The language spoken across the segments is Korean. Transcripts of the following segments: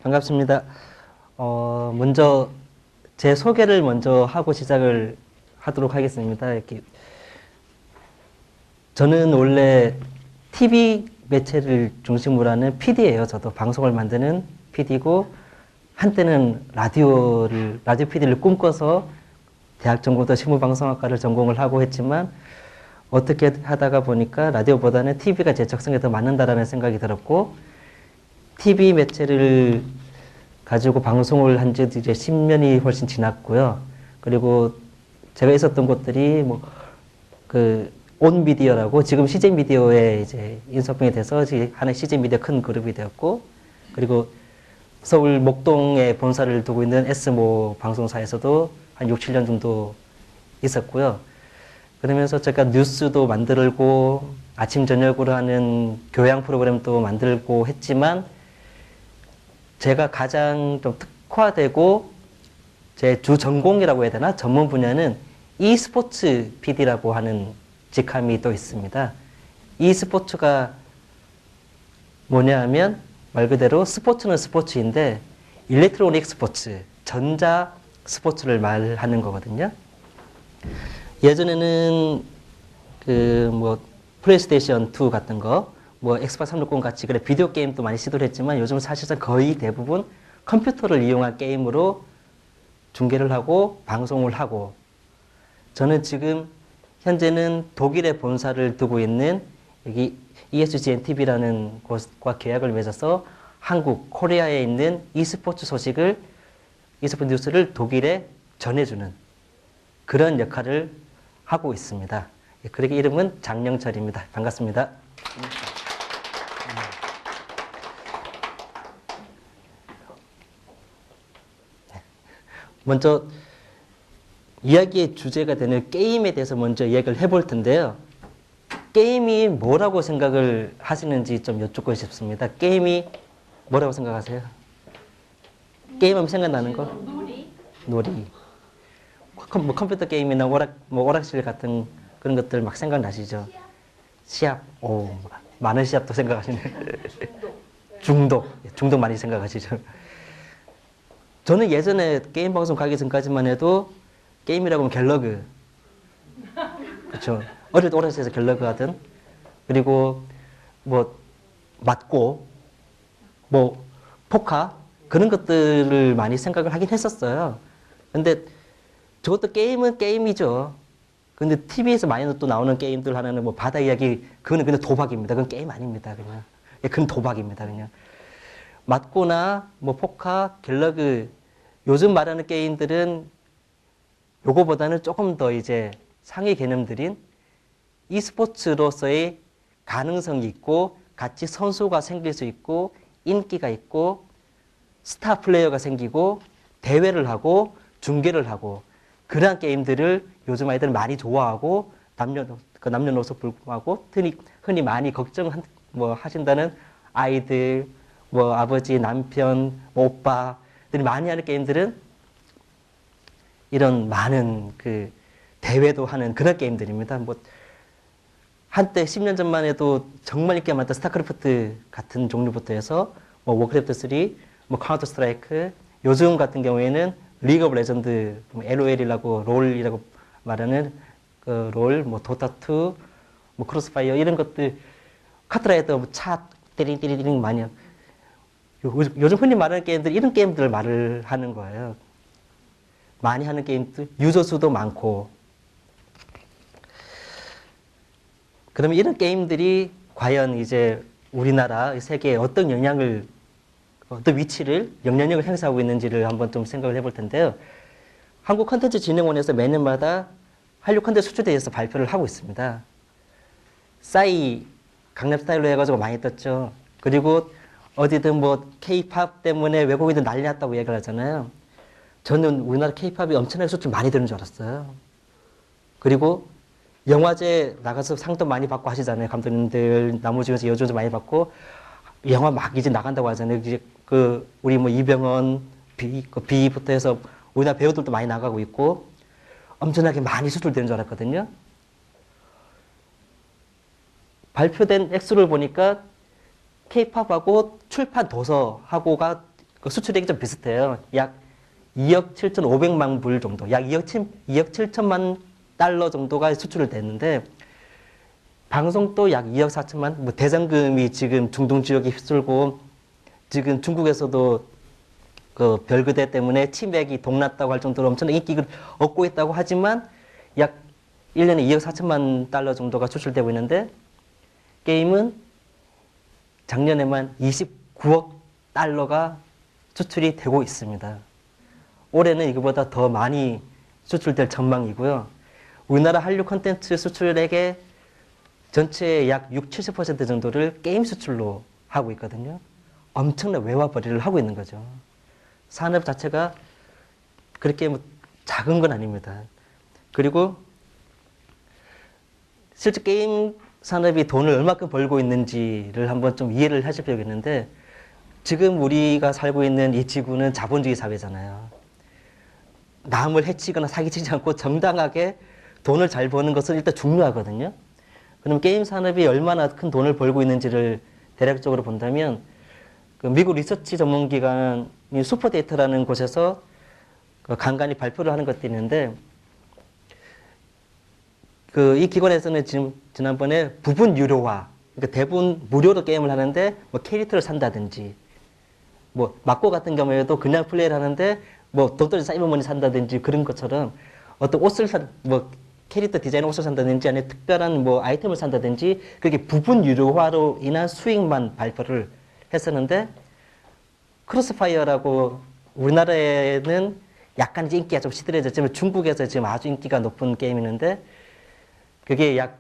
반갑습니다. 먼저 제 소개를 먼저 하고 시작을 하도록 하겠습니다. 저는 원래 TV 매체를 중심으로 하는 PD예요. 저도 방송을 만드는 PD고 한때는 라디오 PD를 꿈꿔서 대학 전공도 신문방송학과를 전공을 하고 했지만 어떻게 하다가 보니까 라디오보다는 TV가 제 적성에 더 맞는다라는 생각이 들었고 TV 매체를 가지고 방송을 한 지 이제 10년이 훨씬 지났고요. 그리고 제가 있었던 곳들이 온미디어라고 지금 CJ 미디어에 이제 인수합병이 돼서 하나의 CJ 미디어 큰 그룹이 되었고, 그리고 서울 목동에 본사를 두고 있는 S모 방송사에서도 한 6, 7년 정도 있었고요. 그러면서 제가 뉴스도 만들고 아침 저녁으로 하는 교양 프로그램도 만들고 했지만 제가 가장 좀 특화되고 제 주 전공이라고 해야 되나? 전문 분야는 e스포츠 PD라고 하는 직함이 또 있습니다. e스포츠가 뭐냐 하면 말 그대로 스포츠는 스포츠인데 일렉트로닉 스포츠, 전자 스포츠를 말하는 거거든요. 예전에는 플레이스테이션 2 같은 거, 엑스박스 360 같이 그래 비디오 게임도 많이 시도를 했지만 요즘은 사실상 거의 대부분 컴퓨터를 이용한 게임으로 중계를 하고 방송을 하고, 저는 지금 현재는 독일에 본사를 두고 있는 여기 ESGN TV라는 곳과 계약을 맺어서 한국, 코리아에 있는 e스포츠 소식을, e스포츠 뉴스를 독일에 전해주는 그런 역할을 하고 있습니다. 그러기 이름은 장영철입니다. 반갑습니다. 먼저 이야기의 주제가 되는 게임에 대해서 먼저 이야기를 해볼 텐데요. 게임이 뭐라고 생각을 하시는지 좀 여쭙고 싶습니다. 게임이 뭐라고 생각하세요? 게임하면 생각나는 거? 놀이. 컴퓨터 게임이나 오락실 같은 그런 것들 막 생각나시죠? 시합. 많은 시합도 생각하시네. 중독 많이 생각하시죠? 저는 예전에 게임 방송 가기 전까지만 해도 게임이라고 하면 갤러그. 그렇죠. 어릴 때 오락실에서 갤러그 하든, 그리고 맞고, 포카, 그런 것들을 많이 생각을 하긴 했었어요. 근데 저것도 게임은 게임이죠. 근데 TV에서 많이 또 나오는 게임들 하나는 바다 이야기, 그거는 그냥 도박입니다. 그건 게임 아닙니다. 그냥. 그건 도박입니다. 그냥. 맞고나, 포카, 갤러그, 요즘 말하는 게임들은 요거보다는 조금 더 이제 상위 개념들인 e스포츠로서의 가능성이 있고, 같이 선수가 생길 수 있고, 인기가 있고, 스타 플레이어가 생기고, 대회를 하고, 중계를 하고, 그러한 게임들을 요즘 아이들은 많이 좋아하고, 남녀노소 불구하고, 흔히 많이 하신다는 아이들, 아버지, 남편, 오빠들이 많이 하는 게임들은 이런 많은 대회도 하는 그런 게임들입니다. 한때 10년 전만 해도 정말 인기가 많았던 스타크래프트 같은 종류부터 해서 워크래프트 3, 카운터 스트라이크, 요즘 같은 경우에는 리그 오브 레전드, LOL이라고 롤이라고 말하는 롤, 도타2, 크로스파이어 이런 것들, 카트라이더 차 띠링 많이 하고, 요즘 흔히 말하는 게임들, 이런 게임들을 말을 하는 거예요. 많이 하는 게임들, 유저 수도 많고. 그러면 이런 게임들이 과연 이제 우리나라, 세계에 어떤 위치를, 영향력을 행사하고 있는지를 한번 좀 생각을 해볼 텐데요. 한국컨텐츠진흥원에서 매년마다 한류 콘텐츠 수출에 대해서 발표를 하고 있습니다. 싸이, 강남스타일로 해가지고 많이 떴죠. 그리고 어디든 K-팝 때문에 외국인들 난리 났다고 얘기를 하잖아요. 저는 우리나라 K-팝이 엄청나게 수출 많이 되는 줄 알았어요. 그리고 영화제 나가서 상도 많이 받고 하시잖아요. 감독님들, 나무주연서 여주연서 많이 받고, 영화 막 이제 나간다고 하잖아요. 이제 우리 이병헌, 비부터 해서 우리나라 배우들도 많이 나가고 있고, 엄청나게 많이 수출되는 줄 알았거든요. 발표된 액수를 보니까 K-팝하고 출판 도서하고가 그 수출액이 좀 비슷해요. 약 2억 7,500만 불 정도, 약 2억 7천만 달러 정도가 수출을 됐는데, 방송도 약 2억 4천만, 뭐 대장금이 지금 중동 지역에 휩쓸고, 지금 중국에서도 그 별그대 때문에 치맥이 동났다고 할 정도로 엄청난 인기를 얻고 있다고 하지만, 약 1년에 2억 4천만 달러 정도가 수출되고 있는데, 게임은 작년에만 29억 달러가 수출이 되고 있습니다. 올해는 이거보다 더 많이 수출될 전망이고요. 우리나라 한류 콘텐츠 수출액의 전체의 약 60, 70% 정도를 게임 수출로 하고 있거든요. 엄청난 외화벌이를 하고 있는 거죠. 산업 자체가 그렇게 뭐 작은 건 아닙니다. 그리고 실제 게임 산업이 돈을 얼마큼 벌고 있는지를 한번 좀 이해를 하실 필요가 있는데, 지금 우리가 살고 있는 이 지구는 자본주의 사회잖아요. 남을 해치거나 사기치지 않고 정당하게 돈을 잘 버는 것은 일단 중요하거든요. 그럼 게임 산업이 얼마나 큰 돈을 벌고 있는지를 대략적으로 본다면, 그 미국 리서치 전문기관인 슈퍼데이터라는 곳에서 간간히 발표를 하는 것도 있는데, 이 기관에서는 지난번에 부분 유료화, 그러니까 대부분 무료로 게임을 하는데, 뭐 캐릭터를 산다든지, 뭐 막고 같은 경우에도 그냥 플레이를 하는데, 뭐 돈 떨어진 사이버머니 산다든지 그런 것처럼 어떤 옷을 뭐 캐릭터 디자인 옷을 산다든지 아니면 특별한 뭐 아이템을 산다든지 그렇게 부분 유료화로 인한 수익만 발표를 했었는데, 크로스파이어라고 우리나라에는 약간 이제 인기가 좀 시들해졌지만 중국에서 지금 아주 인기가 높은 게임이 있는데, 그게 약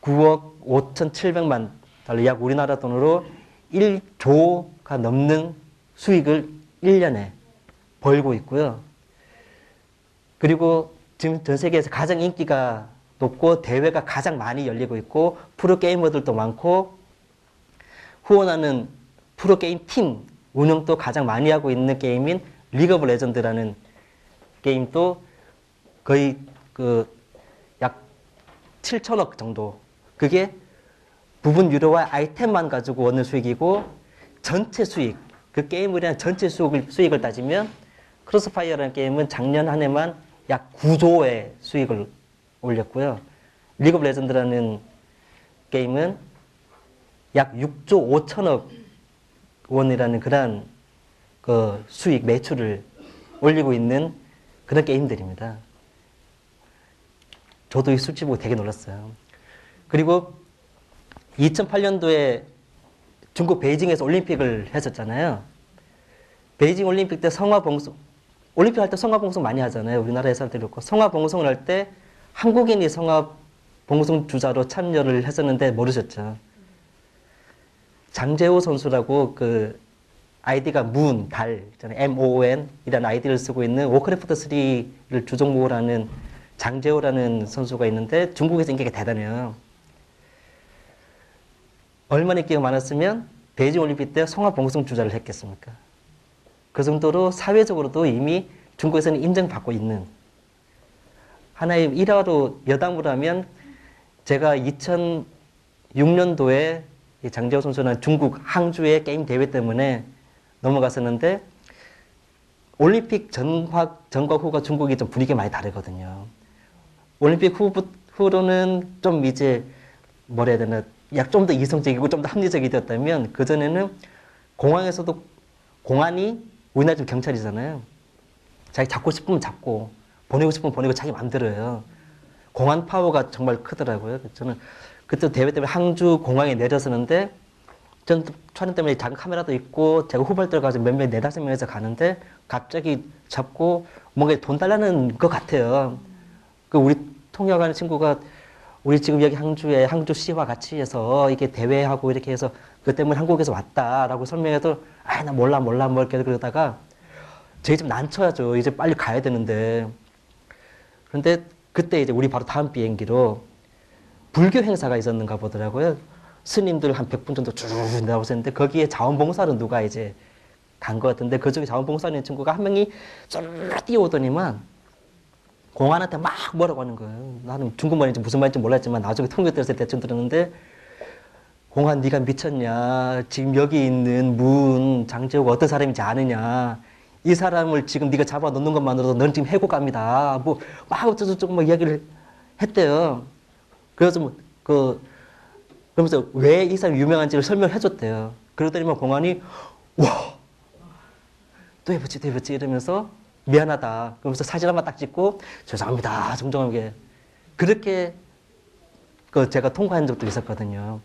9억 5,700만 달러, 약 우리나라 돈으로 1조가 넘는 수익을 1년에 벌고 있고요. 그리고 지금 전 세계에서 가장 인기가 높고 대회가 가장 많이 열리고 있고 프로게이머들도 많고 후원하는 프로게임 팀 운영도 가장 많이 하고 있는 게임인 리그 오브 레전드라는 게임도 거의 약 7천억 정도, 그게 부분 유료화 아이템만 가지고 얻는 수익이고, 전체 수익, 그 게임을 위한 전체 수익을 따지면 크로스파이어라는 게임은 작년 한 해만 약 9조의 수익을 올렸고요. 리그 오브 레전드라는 게임은 약 6조 5천억 원이라는 그런 그 수익, 매출을 올리고 있는 그런 게임들입니다. 저도 이 수치 보고 되게 놀랐어요. 그리고 2008년도에 중국 베이징에서 올림픽을 했었잖아요. 베이징 올림픽 때 올림픽 할 때 성화봉송 많이 하잖아요. 우리나라에 사람들이 그렇고. 성화봉송을 할 때 한국인이 성화봉송 주자로 참여를 했었는데 모르셨죠? 장재호 선수라고 그 아이디가 문, 달, MON 이라는 아이디를 쓰고 있는 워크래프트 3를 주종목으로 하는 장재호라는 선수가 있는데 중국에서 인기가 대단해요. 얼마나 인기가 많았으면 베이징 올림픽 때 성화봉송 주자를 했겠습니까? 그 정도로 사회적으로도 이미 중국에서는 인정받고 있는 하나의 일화로 여담으로 하면, 제가 2006년도에 장재호 선수는 중국 항주의 게임 대회 때문에 넘어갔었는데, 올림픽 전과 후가 중국이 좀 분위기가 많이 다르거든요. 올림픽 후로는 좀 이제 뭐라 해야 되나, 약 좀 더 이성적이고 좀 더 합리적이 되었다면, 그전에는 공항에서도, 공안이 우리나라 지금 경찰이잖아요. 자기 잡고 싶으면 잡고 보내고 싶으면 보내고 자기 맘대로예요. 공안 파워가 정말 크더라고요. 저는 그때 대회 때문에 항주 공항에 내렸었는데, 저는 촬영 때문에 작은 카메라도 있고 제가 후발들 가지고 몇몇 4-5명에서 가는데 갑자기 잡고 뭔가 돈 달라는 것 같아요. 그 우리 통역하는 친구가 우리 지금 여기 항주에 항주시와 같이 해서 이게 대회하고 이렇게 해서 그 때문에 한국에서 왔다라고 설명해도 나 몰라 뭐 이렇게 그러다가 저희 좀 난처하죠. 이제 빨리 가야 되는데. 그런데 그때 이제 우리 바로 다음 비행기로 불교 행사가 있었는가 보더라고요. 스님들 한 100분 정도 쭉 나오셨는데 거기에 자원봉사로 누가 이제 간 것 같은데, 그중에 자원봉사하는 친구가 한 명이 쫄 뛰어오더니만 공안한테 막 뭐라고 하는 거예요. 나는 중국말인지 무슨 말인지 몰랐지만 나중에 통역 들었을 때 대충 들었는데, 공안 네가 미쳤냐? 지금 여기 있는 문 장재호가 어떤 사람인지 아느냐? 이 사람을 지금 네가 잡아놓는 것만으로도 넌 지금 해고갑니다. 뭐 막 어쩌고저쩌고 막 이야기를 했대요. 그래서 그러면서 왜 이 사람이 유명한지를 설명해줬대요. 그러더니만 공안이 와, 또 해보지 이러면서 미안하다. 그러면서 사진 한번 딱 찍고 죄송합니다. 정정하게 그렇게 제가 통과한 적도 있었거든요.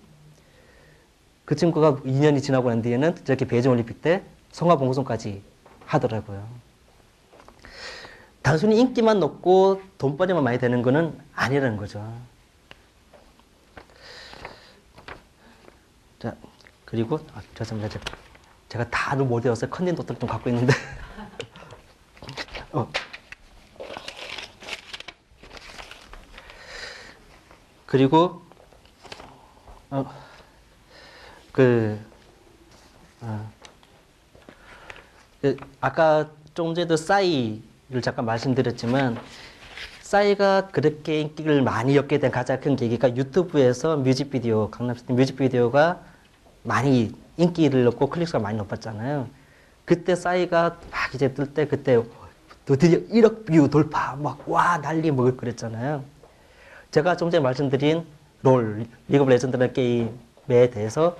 그 친구가 2년이 지나고 난 뒤에는 저렇게 베이징 올림픽 때 성화봉송까지 하더라고요. 단순히 인기만 높고 돈벌이만 많이 되는 거는 아니라는 거죠. 자, 그리고 죄송합니다. 제가 다를 못 외워서 컨닝 노트를 좀 갖고 있는데 그리고 아까 좀 전에도 싸이를 잠깐 말씀드렸지만 싸이가 그렇게 인기를 많이 얻게 된 가장 큰 계기가 유튜브에서 뮤직비디오, 강남스타일 뮤직비디오가 많이 인기를 얻고 클릭수가 많이 높았잖아요. 그때 싸이가 막 이제 뜰 때 그때 드디어 1억 뷰 돌파 막 와 난리 먹을 그랬잖아요. 제가 좀 전에 말씀드린 리그 오브 레전드라는 게임에 대해서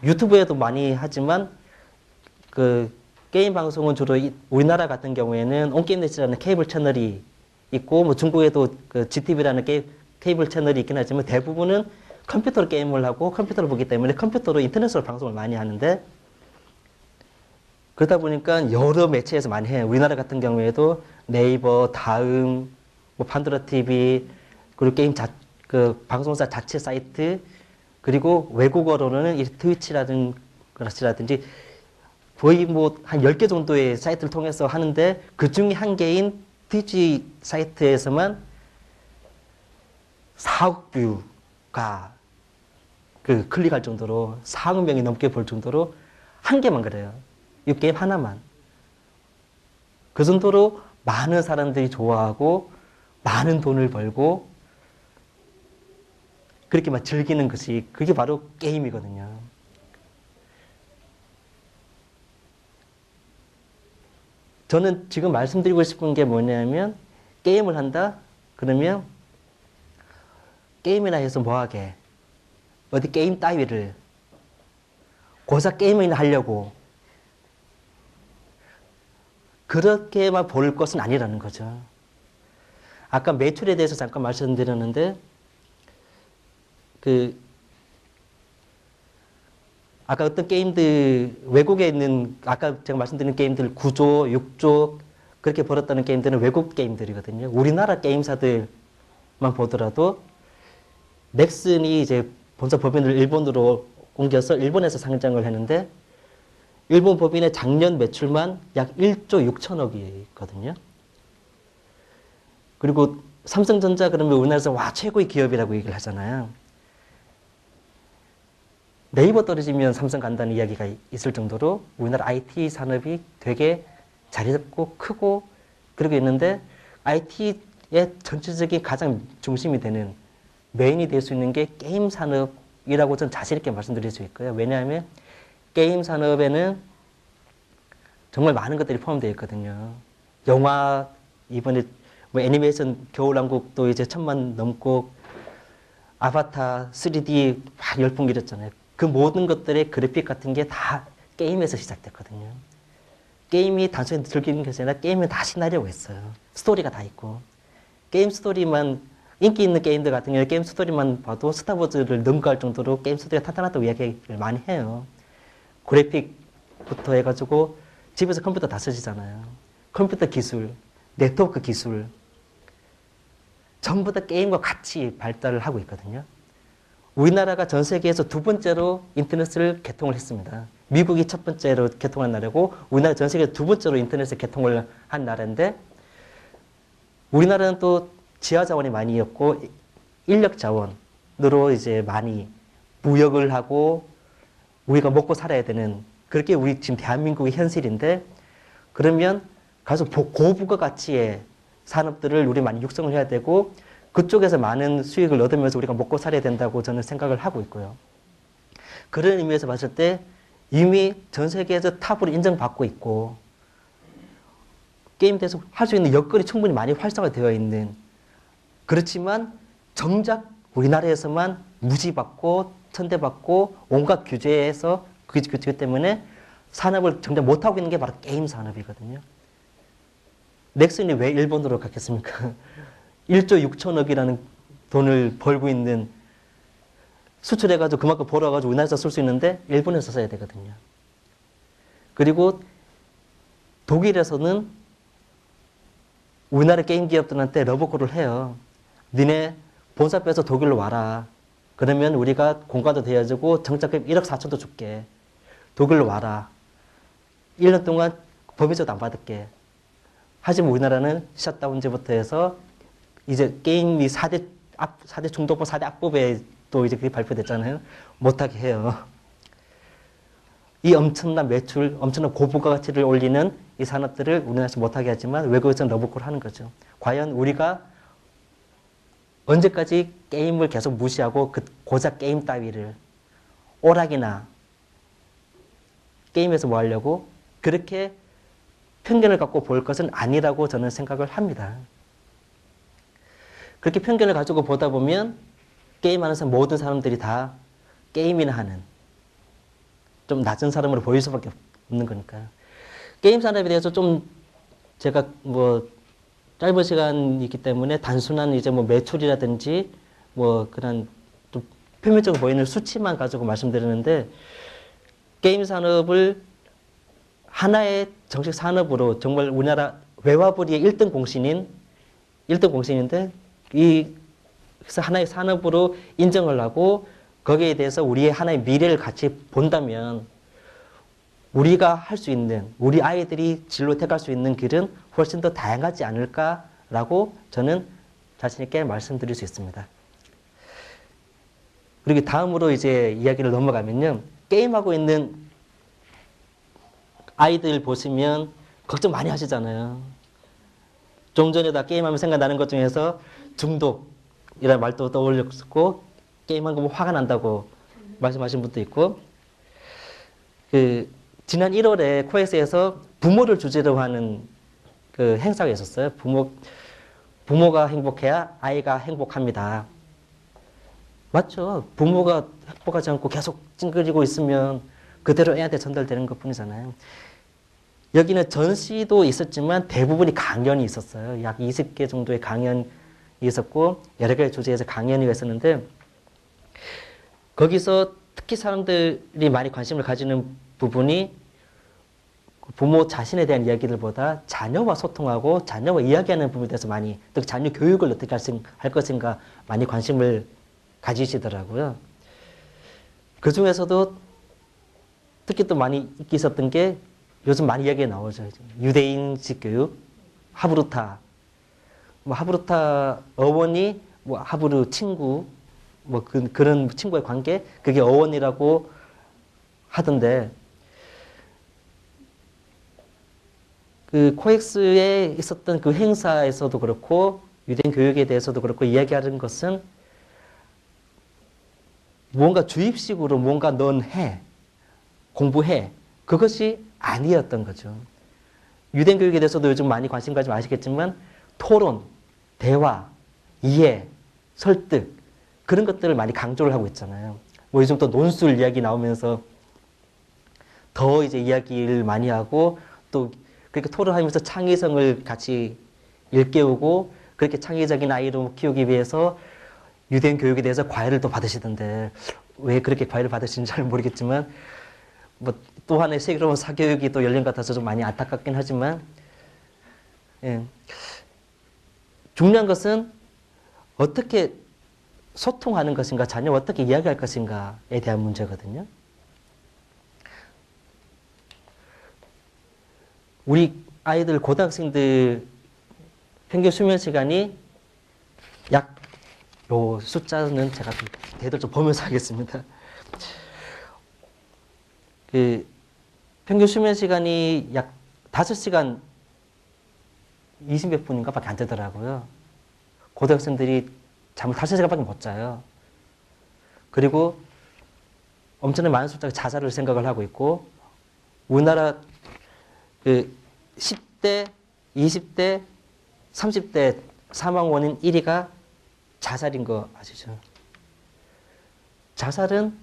유튜브에도 많이 하지만 게임 방송은 주로 우리나라 같은 경우에는 온게임넷이라는 케이블 채널이 있고 뭐 중국에도 GTV라는 케이블 채널이 있긴 하지만 대부분은 컴퓨터로 게임을 하고 컴퓨터로 보기 때문에 컴퓨터로 인터넷으로 방송을 많이 하는데 그러다 보니까 여러 매체에서 많이 해요. 우리나라 같은 경우에도 네이버, 다음, 뭐 판도라 TV 그리고 게임 방송사 자체 사이트 그리고 외국어로는 이 트위치라든지 거의 뭐 한 10개 정도의 사이트를 통해서 하는데 그 중에 한 개인 트위치 사이트에서만 4억 뷰가 클릭할 정도로 4억 명이 넘게 볼 정도로 한 개만 그래요. 이 게임 하나만. 그 정도로 많은 사람들이 좋아하고 많은 돈을 벌고 그렇게 막 즐기는 것이 그게 바로 게임이거든요. 저는 지금 말씀드리고 싶은 게 뭐냐면 게임을 한다? 그러면 게임이나 해서 뭐하게 어디 게임 따위를 고사 게임이나 하려고 그렇게만 볼 것은 아니라는 거죠. 아까 매출에 대해서 잠깐 말씀드렸는데 아까 어떤 게임들 외국에 있는 아까 제가 말씀드린 게임들 9조, 6조 그렇게 벌었다는 게임들은 외국 게임들이거든요. 우리나라 게임사들만 보더라도 넥슨이 이제 본사 법인을 일본으로 옮겨서 일본에서 상장을 했는데 일본 법인의 작년 매출만 약 1조 6천억이거든요. 그리고 삼성전자 그러면 우리나라에서 와 최고의 기업이라고 얘기를 하잖아요. 네이버 떨어지면 삼성 간다는 이야기가 있을 정도로 우리나라 IT 산업이 되게 자리 잡고 크고 그러고 있는데 IT의 전체적인 가장 중심이 되는 메인이 될 수 있는 게 게임 산업이라고 저는 자신 있게 말씀드릴 수 있고요. 왜냐하면 게임 산업에는 정말 많은 것들이 포함되어 있거든요. 영화 이번에 뭐 애니메이션 겨울왕국도 이제 1000만 넘고 아바타 3D 막 열풍 일었잖아요. 그 모든 것들의 그래픽 같은 게 다 게임에서 시작됐거든요. 게임이 단순히 즐기는 것이 아니라 게임은 다 시나리오가 있어요. 스토리가 다 있고 게임 스토리만 인기 있는 게임들 같은 경우에 게임 스토리만 봐도 스타워즈를 능가할 정도로 게임 스토리가 탄탄하다고 이야기를 많이 해요. 그래픽부터 해가지고 집에서 컴퓨터 다 쓰시잖아요. 컴퓨터 기술, 네트워크 기술 전부 다 게임과 같이 발달을 하고 있거든요. 우리나라가 전 세계에서 두 번째로 인터넷을 개통을 했습니다. 미국이 첫 번째로 개통한 나라고 우리나라 전 세계 두 번째로 인터넷을 개통을 한 나라인데 우리나라는 또 지하 자원이 많이 없고 인력 자원으로 이제 많이 무역을 하고 우리가 먹고 살아야 되는 그렇게 우리 지금 대한민국의 현실인데 그러면 가서 고부가 가치의 산업들을 우리 많이 육성을 해야 되고 그쪽에서 많은 수익을 얻으면서 우리가 먹고 살아야 된다고 저는 생각을 하고 있고요. 그런 의미에서 봤을 때 이미 전 세계에서 탑으로 인정받고 있고 게임에 대해서 할 수 있는 여건이 충분히 많이 활성화되어 있는, 그렇지만 정작 우리나라에서만 무시받고 천대받고 온갖 규제에서 그 규제 때문에 산업을 정작 못하고 있는 게 바로 게임 산업이거든요. 넥슨이 왜 일본으로 갔겠습니까? 1조 6천억이라는 돈을 벌고 있는, 수출해가지고 그만큼 벌어가지고 우리나라에서 쓸 수 있는데 일본에서 써야 되거든요. 그리고 독일에서는 우리나라 게임 기업들한테 러브콜을 해요. 니네 본사 빼서 독일로 와라. 그러면 우리가 공과도 되어주고 정착금 1억 4천도 줄게. 독일로 와라. 1년 동안 법인세도 안 받을게. 하지만 우리나라는 셧다운제부터 해서 이제 게임이 4대 중독법 4대 악법에 또 이제 그게 발표됐잖아요. 못하게 해요. 이 엄청난 매출, 엄청난 고부가가치를 올리는 이 산업들을 우리나라에서 못하게 하지만 외국에서는 러브콜 하는 거죠. 과연 우리가 언제까지 게임을 계속 무시하고 그 고작 게임 따위를 오락이나 게임에서 뭐 하려고 그렇게 편견을 갖고 볼 것은 아니라고 저는 생각을 합니다. 그렇게 편견을 가지고 보다 보면 게임하는 사람, 모든 사람들이 다 게임이나 하는 좀 낮은 사람으로 보일 수밖에 없는 거니까요. 게임 산업에 대해서 좀 제가 뭐 짧은 시간이기 때문에 단순한 이제 뭐 매출이라든지 뭐 그런 좀 표면적으로 보이는 수치만 가지고 말씀드리는데, 게임 산업을 하나의 정식 산업으로 정말 우리나라 외화벌이의 1등 공신인데 그래서 하나의 산업으로 인정을 하고 거기에 대해서 우리의 하나의 미래를 같이 본다면 우리가 할 수 있는, 우리 아이들이 진로 택할 수 있는 길은 훨씬 더 다양하지 않을까라고 저는 자신 있게 말씀드릴 수 있습니다. 그리고 다음으로 이제 이야기를 넘어가면요. 게임하고 있는 아이들 보시면 걱정 많이 하시잖아요. 좀 전에다 게임하면 생각나는 것 중에서 중독이라는 말도 떠올렸고, 게임한 거 보면 화가 난다고 말씀하신 분도 있고, 지난 1월에 코엑스에서 부모를 주제로 하는 그 행사가 있었어요. 부모가 행복해야 아이가 행복합니다. 맞죠? 부모가 행복하지 않고 계속 찡그리고 있으면 그대로 애한테 전달되는 것 뿐이잖아요. 여기는 전시도 있었지만 대부분이 강연이 있었어요. 약 20개 정도의 강연이 있었고 여러 가지 주제에서 강연이 있었는데, 거기서 특히 사람들이 많이 관심을 가지는 부분이 부모 자신에 대한 이야기들보다 자녀와 소통하고 자녀와 이야기하는 부분에 대해서 많이, 또 자녀 교육을 어떻게 할 것인가 많이 관심을 가지시더라고요. 그 중에서도 특히 또 많이 인기 있었던 게 요즘 많이 이야기가 나오죠. 유대인식 교육, 하브루타. 뭐 하브루타 어원이 뭐 하브루 친구, 뭐 그런 친구의 관계, 그게 어원이라고 하던데, 그 코엑스에 있었던 그 행사에서도 그렇고 유대인 교육에 대해서도 그렇고 이야기하는 것은 무언가 주입식으로 뭔가 넌 해, 공부해, 그것이 아니었던 거죠. 유대인 교육에 대해서도 요즘 많이 관심 가지면 아시겠지만 토론, 대화, 이해, 설득, 그런 것들을 많이 강조를 하고 있잖아요. 뭐 요즘 또 논술 이야기 나오면서 더 이제 이야기를 많이 하고, 또 그렇게 토론하면서 창의성을 같이 일깨우고, 그렇게 창의적인 아이로 키우기 위해서 유대인 교육에 대해서 과외를 또 받으시던데, 왜 그렇게 과외를 받으시는지 잘 모르겠지만, 뭐 또 하나의 새로운 사교육이 또 열린 것 같아서 좀 많이 안타깝긴 하지만, 예. 중요한 것은 어떻게 소통하는 것인가, 자녀와 어떻게 이야기할 것인가에 대한 문제거든요. 우리 아이들, 고등학생들 평균 수면 시간이 약, 요 숫자는 제가 대들 좀 보면서 하겠습니다. 평균 수면 시간이 약 5시간 20몇 분인가 밖에 안 되더라고요. 고등학생들이 잠을 5시간밖에 못 자요. 그리고 엄청나게 많은 숫자가 자살을 생각을 하고 있고, 우리나라 그 10대, 20대, 30대 사망 원인 1위가 자살인 거 아시죠? 자살은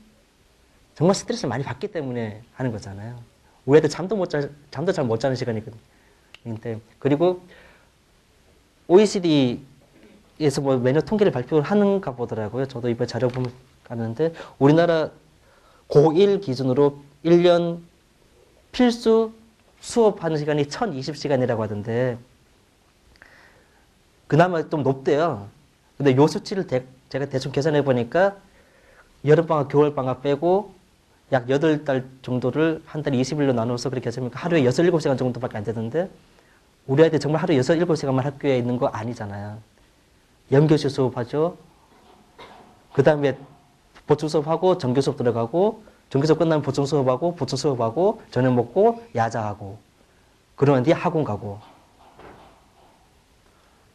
정말 스트레스를 많이 받기 때문에 하는 거잖아요. 우리 애들 잠도 잘 못 자는 시간이거든요. 그리고 OECD에서 뭐 매년 통계를 발표를 하는가 보더라고요. 저도 이번 자료 보면 가는데, 우리나라 고1 기준으로 1년 필수 수업하는 시간이 1020시간이라고 하던데, 그나마 좀 높대요. 근데 요 수치를 제가 대충 계산해 보니까 여름방학, 겨울방학 빼고 약 8달 정도를 한 달에 20일로 나눠서 그렇게 계산하니까 하루에 6, 7시간 정도밖에 안 되는데, 우리 아이들 정말 하루에 6, 7시간만 학교에 있는 거 아니잖아요. 연교시 수업하죠. 그 다음에 보충 수업하고 정규 수업 들어가고, 정규 수업 끝나면 보충 수업하고, 보충 수업하고, 저녁 먹고, 야자하고, 그러는 뒤에 학원 가고.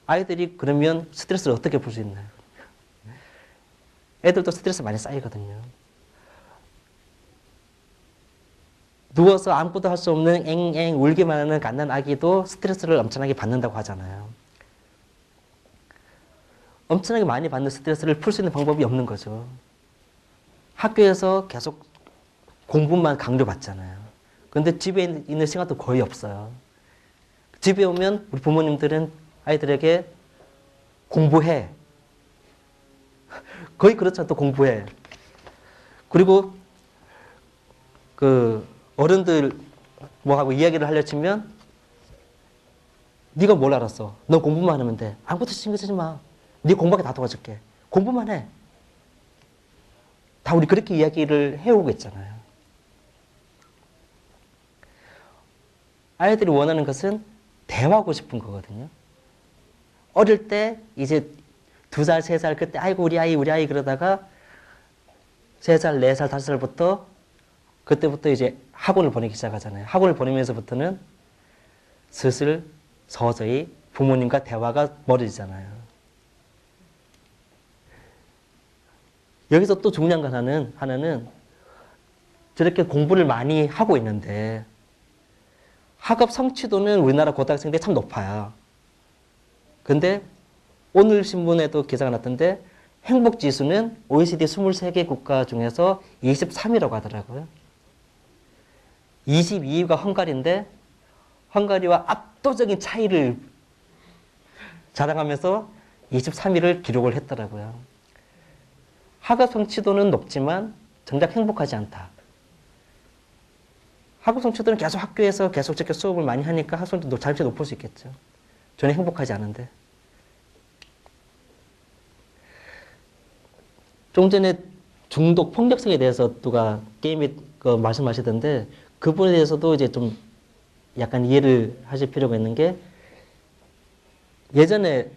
아이들이 그러면 스트레스를 어떻게 풀 수 있나요? 애들도 스트레스 많이 쌓이거든요. 누워서 아무것도 할 수 없는 앵앵 울기만 하는 갓난 아기도 스트레스를 엄청나게 받는다고 하잖아요. 엄청나게 많이 받는 스트레스를 풀 수 있는 방법이 없는 거죠. 학교에서 계속 공부만 강조받잖아요. 그런데 집에 있는 시간도 거의 없어요. 집에 오면 우리 부모님들은 아이들에게 공부해. 거의 그렇죠. 또 공부해. 그리고 그 어른들 뭐하고 이야기를 하려 치면, 네가 뭘 알았어? 너 공부만 하면 돼. 아무것도 신경 쓰지 마. 네 공부하게 다 도와줄게. 공부만 해. 다 우리 그렇게 이야기를 해오고 있잖아요. 아이들이 원하는 것은 대화하고 싶은 거거든요. 어릴 때 이제 2살, 3살 그때 아이고 우리 아이 그러다가 3살, 4살, 5살부터 그때부터 이제 학원을 보내기 시작하잖아요. 학원을 보내면서부터는 슬슬 서서히 부모님과 대화가 멀어지잖아요. 여기서 또 중요한 거 하나는 저렇게 공부를 많이 하고 있는데 학업 성취도는 우리나라 고등학생들이 참 높아요. 근데 오늘 신문에도 기사가 났던데 행복지수는 OECD 23개 국가 중에서 23위라고 하더라고요. 22위가 헝가리인데 헝가리와 압도적인 차이를 자랑하면서 23위를 기록을 했더라고요. 학업 성취도는 높지만 정작 행복하지 않다. 학업 성취도는 계속 학교에서 계속 저렇게 수업을 많이 하니까 학업 성취도 자연스럽게 높을 수 있겠죠. 저는 행복하지 않은데. 좀 전에 중독 폭력성에 대해서 누가 게임에 말씀하시던데, 그분에 대해서도 이제 좀 약간 이해를 하실 필요가 있는 게, 예전에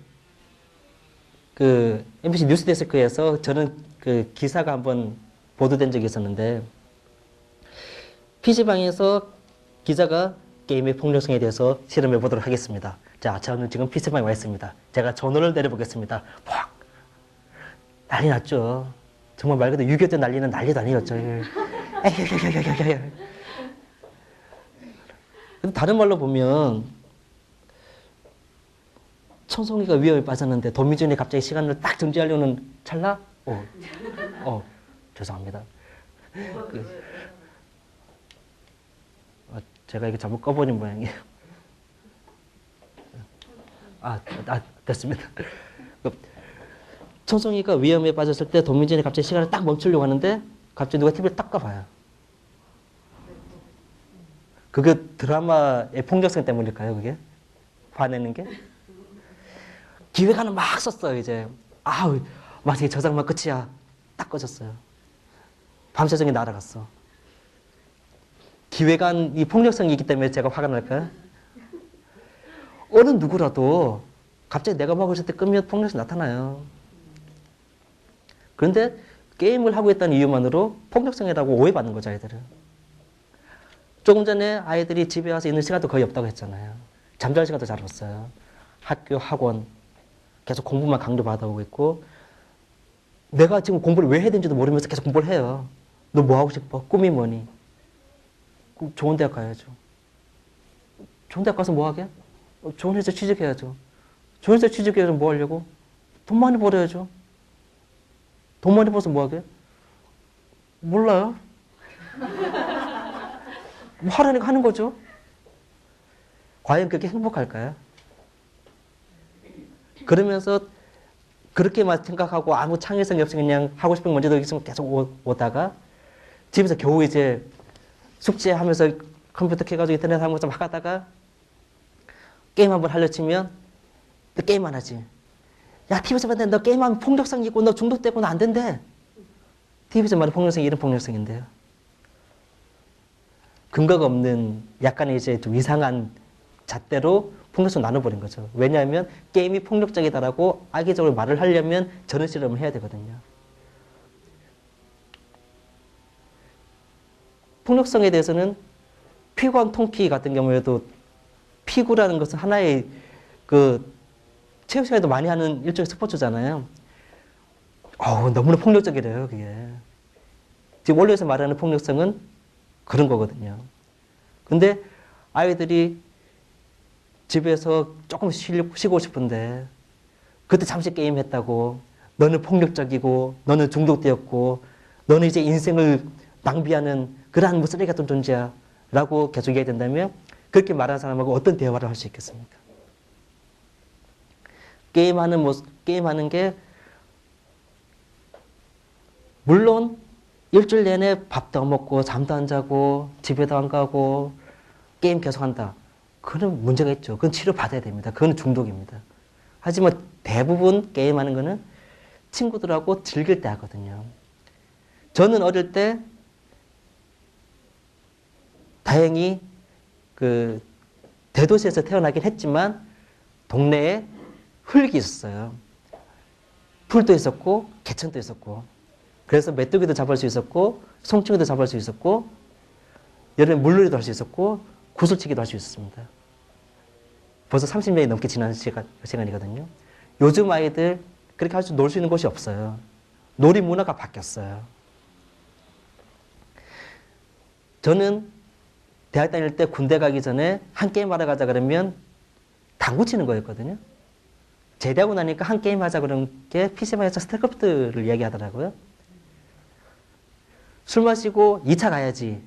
그 MBC 뉴스데스크에서 저는 그 기사가 한번 보도된 적이 있었는데, PC방에서 기자가 게임의 폭력성에 대해서 실험해 보도록 하겠습니다. 자, 저는 지금 PC방에 와 있습니다. 제가 전원을 내려보겠습니다. 팍! 난리 났죠. 정말 말 그대로 6.25 때 난리는 난리도 아니었죠. 다른 말로 보면, 천송이가 위험에 빠졌는데 도미준이 갑자기 시간을 딱 정지하려는 찰나? 죄송합니다. 제가 이게 잘못 꺼버린 모양이에요. 됐습니다. 천송이가 위험에 빠졌을 때 도민진이 갑자기 시간을 딱 멈추려고 하는데 갑자기 누가 TV를 딱 꺼봐요. 그게 드라마의 폭력성 때문일까요, 그게? 화내는 게? 기획안을 막 썼어요, 이제. 만약에 저 장면 끝이야. 딱 꺼졌어요. 밤새정이 날아갔어. 기획안이 폭력성이 있기 때문에 제가 화가 날까요? 어느 누구라도 갑자기 내가 먹을 때 끄면 폭력성이 나타나요. 그런데 게임을 하고 있다는 이유만으로 폭력성이라고 오해받는 거죠, 아이들은. 조금 전에 아이들이 집에 와서 있는 시간도 거의 없다고 했잖아요. 잠잘 시간도 잘 없어요. 학교, 학원, 계속 공부만 강조받아오고 있고, 내가 지금 공부를 왜 해야 되는지도 모르면서 계속 공부를 해요. 너 뭐 하고 싶어? 꿈이 뭐니? 좋은 대학 가야죠. 좋은 대학 가서 뭐 하게? 좋은 회사 취직해야죠. 좋은 회사 취직해서 뭐 하려고? 돈 많이 벌어야죠. 돈 많이 벌어서 뭐 하게? 몰라요. 뭐 하라니까 하는 거죠. 과연 그렇게 행복할까요? 그러면서 그렇게만 생각하고 아무 창의성이 없이 그냥 하고 싶은 거 먼저 있으면 계속 오다가 집에서 겨우 이제 숙제하면서 컴퓨터 켜가지고 인터넷 하면서 막 하다가 게임 한번 하려 치면 너 게임만 하지. 야, TV에서 봤는데 너 게임하면 폭력성이 있고 너 중독되고 너 안 된대. TV에서 말하는 폭력성이 이런 폭력성인데요. 근거가 없는 약간의 이제 좀 이상한 잣대로 폭력성 나눠버린 거죠. 왜냐하면 게임이 폭력적이다라고 악의적으로 말을 하려면 전원 실험을 해야 되거든요. 폭력성에 대해서는 피구왕 통피 같은 경우에도 피구라는 것은 하나의 그 체육 시간에도 많이 하는 일종의 스포츠잖아요. 너무나 폭력적이래요, 그게. 지금 원래에서 말하는 폭력성은 그런 거거든요. 근데 아이들이 집에서 조금 쉬고 싶은데 그때 잠시 게임했다고 너는 폭력적이고 너는 중독되었고 너는 이제 인생을 낭비하는 그러한 뭐 쓰레기 같은 존재야 라고 계속 얘기해야 된다면 그렇게 말하는 사람하고 어떤 대화를 할 수 있겠습니까? 게임하는 게 물론 일주일 내내 밥도 안 먹고 잠도 안 자고 집에도 안 가고 게임 계속한다. 그건 문제가 있죠. 그건 치료받아야 됩니다. 그건 중독입니다. 하지만 대부분 게임하는 거는 친구들하고 즐길 때 하거든요. 저는 어릴 때 다행히 그 대도시에서 태어나긴 했지만 동네에 흙이 있었어요. 풀도 있었고 개천도 있었고 그래서 메뚜기도 잡을 수 있었고 송충이도 잡을 수 있었고 여름에 물놀이도 할 수 있었고 구슬치기도 할 수 있었습니다. 벌써 30년이 넘게 지난 시간이거든요. 요즘 아이들 그렇게 놀 수 있는 곳이 없어요. 놀이 문화가 바뀌었어요. 저는 대학 다닐 때 군대 가기 전에 한 게임 하러 가자 그러면 당구 치는 거였거든요. 제대하고 나니까 한 게임 하자 그런 게 PC방에서 스타크래프트를 이야기하더라고요. 술 마시고 2차 가야지.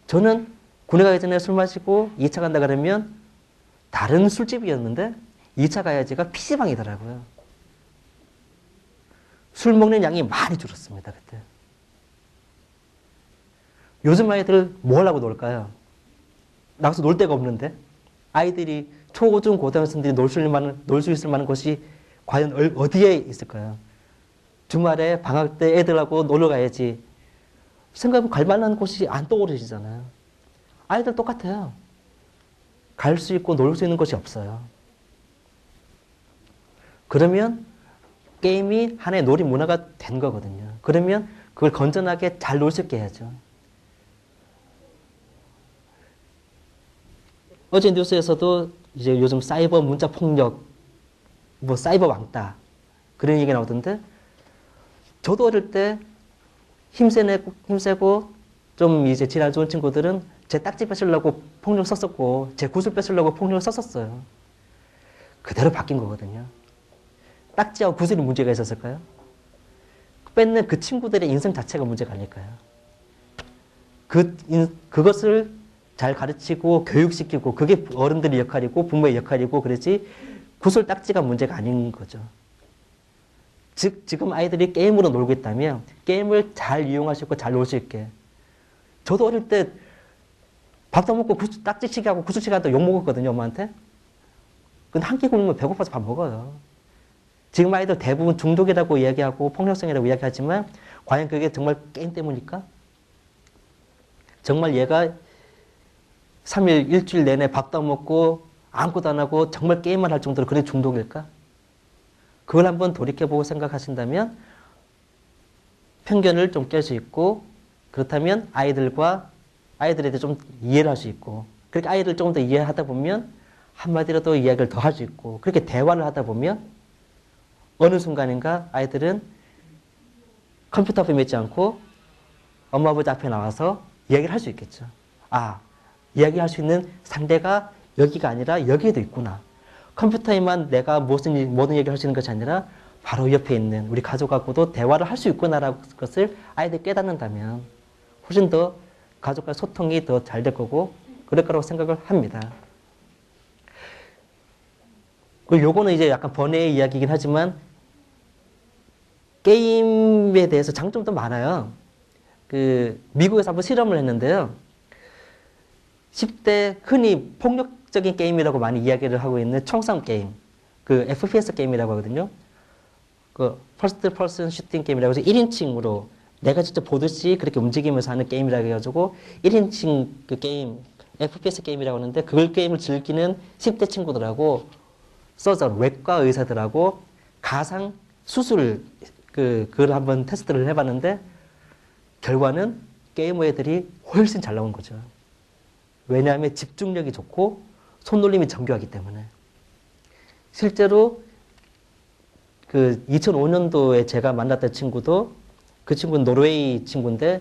저는 군에 가기 전에 술 마시고 2차 간다 그러면 다른 술집이었는데 2차 가야지가 PC방이더라고요. 술 먹는 양이 많이 줄었습니다, 그때. 요즘 아이들 뭐 하려고 놀까요? 나가서 놀 데가 없는데? 아이들이 초, 중, 고등학생들이 놀 수 있을 만한 곳이 과연 어디에 있을까요? 주말에 방학 때 애들하고 놀러 가야지. 생각해보면 갈 만한 곳이 안 떠오르시잖아요. 아이들 똑같아요. 갈 수 있고 놀 수 있는 곳이 없어요. 그러면 게임이 하나의 놀이 문화가 된 거거든요. 그러면 그걸 건전하게 잘 놀 수 있게 해야죠. 어제 뉴스에서도 이제 요즘 사이버 문자 폭력, 뭐 사이버 왕따 그런 얘기 나오던데 저도 어릴 때 힘세고 좀 이제 지난 좋은 친구들은 제 딱지 뺏으려고 폭력 썼었고 제 구슬 뺏으려고 폭력을 썼었어요. 그대로 바뀐 거거든요. 딱지하고 구슬이 문제가 있었을까요? 뺏는 그 친구들의 인생 자체가 문제가 아닐까요? 그것을 잘 가르치고 교육시키고 그게 어른들의 역할이고 부모의 역할이고 그러지 구슬 딱지가 문제가 아닌 거죠. 즉 지금 아이들이 게임으로 놀고 있다면 게임을 잘 이용할 수 있고 잘 놀 수 있게. 저도 어릴 때 밥도 먹고 딱지치기 하고 구슬치기 하다 욕 먹었거든요, 엄마한테. 근데 한 끼 굶으면 배고파서 밥 먹어요. 지금 아이들 대부분 중독이라고 이야기하고 폭력성이라고 이야기하지만 과연 그게 정말 게임 때문일까? 정말 얘가 3일, 일주일 내내 밥도 안 먹고 아무것도 안 하고 정말 게임만 할 정도로 그런 중독일까? 그걸 한번 돌이켜보고 생각하신다면 편견을 좀 깰 수 있고 그렇다면 아이들에 대해 좀 이해를 할 수 있고 그렇게 아이를 조금 더 이해하다 보면 한마디라도 이야기를 더 할 수 있고 그렇게 대화를 하다 보면 어느 순간인가 아이들은 컴퓨터 앞에 있지 않고 엄마 아버지 앞에 나와서 이야기를 할 수 있겠죠. 아, 이야기할 수 있는 상대가 여기가 아니라 여기에도 있구나. 컴퓨터에만 내가 모든 얘기를 할 수 있는 것이 아니라 바로 옆에 있는 우리 가족하고도 대화를 할 수 있구나라는 것을 아이들이 깨닫는다면 훨씬 더 가족과 소통이 더 잘 될 거고 그럴 거라고 생각을 합니다. 그리고 요거는 이제 약간 번외의 이야기이긴 하지만 게임에 대해서 장점도 많아요. 미국에서 한번 실험을 했는데요. 10대 흔히 폭력적인 게임이라고 많이 이야기를 하고 있는 총싸움 게임, FPS 게임이라고 하거든요. 퍼스트 퍼슨 슈팅 게임이라고 해서 1인칭으로 내가 직접 보듯이 그렇게 움직이면서 하는 게임이라고 해가지고 1인칭 게임, FPS 게임이라고 하는데 그 게임을 즐기는 10대 친구들하고 서전, 외과 의사들하고 가상 수술, 그걸 한번 테스트를 해봤는데 결과는 게이머 애들이 훨씬 잘 나온 거죠. 왜냐하면 집중력이 좋고 손놀림이 정교하기 때문에. 실제로 2005년도에 제가 만났던 친구도 그 친구는 노르웨이 친구인데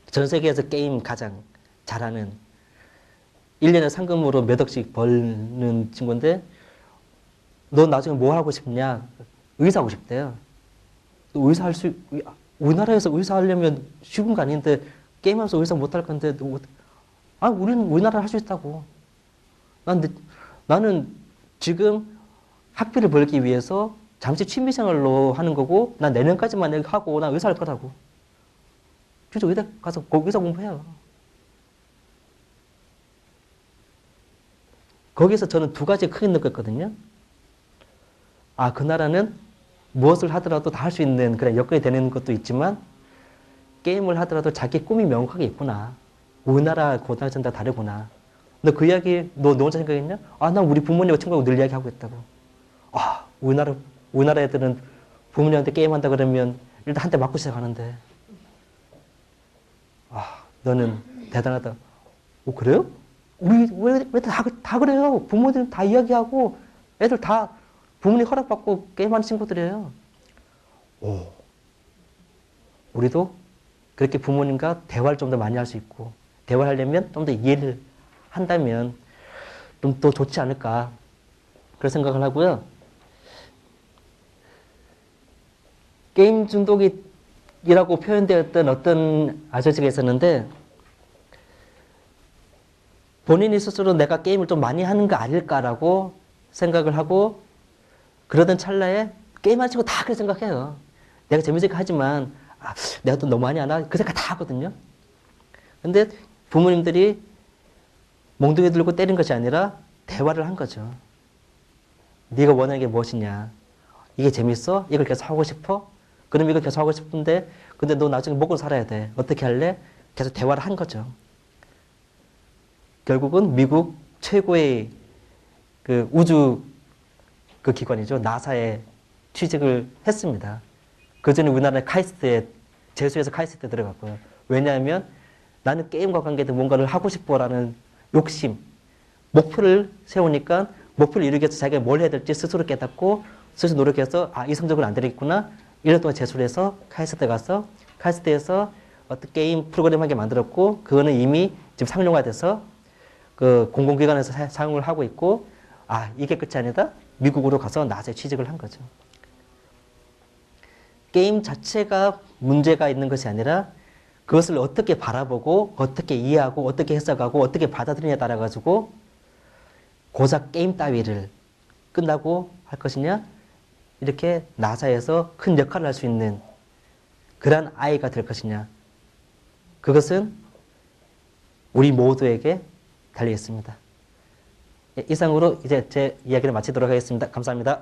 전 세계에서 게임 가장 잘하는 1년에 상금으로 몇 억씩 버는 친구인데 너 나중에 뭐 하고 싶냐? 의사 하고 싶대요. 우리나라에서 의사 하려면 쉬운 거 아닌데 게임하면서 의사 못 할 건데 우리는 우리나라 할 수 있다고. 나는 지금 학비를 벌기 위해서 잠시 취미생활로 하는 거고 난 내년까지만 하고 난 의사 할 거라고. 진짜 의대 가서 의사 공부해요. 거기서 저는 두 가지 크게 느꼈거든요. 아, 그 나라는 무엇을 하더라도 다 할 수 있는 그런 여건이 되는 것도 있지만 게임을 하더라도 자기 꿈이 명확하게 있구나. 우리나라 고등학생 다 다르구나. 너 그 이야기 너 혼자 생각했냐? 아, 난 우리 부모님과 친구하고 늘 이야기하고 있다고. 아, 우리나라 애들은 부모님한테 게임한다 그러면 일단 한 대 맞고 시작하는데. 아, 너는 대단하다. 그래요? 우리 왜 다 그래요? 부모님 다 이야기하고 애들 다 부모님 허락받고 게임하는 친구들이에요. 우리도 그렇게 부모님과 대화를 좀 더 많이 할 수 있고 대화를 하려면 좀 더 이해를 한다면 좀 더 좋지 않을까 그런 생각을 하고요. 게임 중독이라고 표현되었던 어떤 아저씨가 있었는데 본인이 스스로 내가 게임을 좀 많이 하는 거 아닐까라고 생각을 하고 그러던 찰나에 게임하는 친구 다 그렇게 생각해요. 내가 재밌으니까 하지만 내가 또 너무 많이 하나? 그 생각 다 하거든요. 근데 부모님들이 몽둥이 들고 때린 것이 아니라 대화를 한 거죠. 네가 원하는 게 무엇이냐? 이게 재밌어? 이걸 계속 하고 싶어? 그럼 이걸 계속 하고 싶은데 근데 너 나중에 먹고 살아야 돼. 어떻게 할래? 계속 대화를 한 거죠. 결국은 미국 최고의 우주 기관이죠. 나사에 취직을 했습니다. 그 전에 우리나라의 재수해서 카이스트에 들어갔고요. 왜냐하면 나는 게임과 관계된 뭔가를 하고 싶어라는 욕심, 목표를 세우니까 목표를 이루기 위해서 자기가 뭘 해야 될지 스스로 깨닫고 스스로 노력해서 이 성적은 안 되겠구나. 1년 동안 재수를 해서 카이스트에 가서 카이스트에서 어떤 게임 프로그램 한 개 만들었고 그거는 이미 지금 상용화돼서 공공기관에서 사용을 하고 있고 이게 끝이 아니다. 미국으로 가서 나사에 취직을 한 거죠. 게임 자체가 문제가 있는 것이 아니라 그것을 어떻게 바라보고 어떻게 이해하고 어떻게 해석하고 어떻게 받아들이냐에 따라 가지고 고작 게임 따위를 끝나고 할 것이냐 이렇게 나사에서 큰 역할을 할 수 있는 그러한 아이가 될 것이냐 그것은 우리 모두에게 달려 있습니다. 이상으로 이제 제 이야기를 마치도록 하겠습니다. 감사합니다.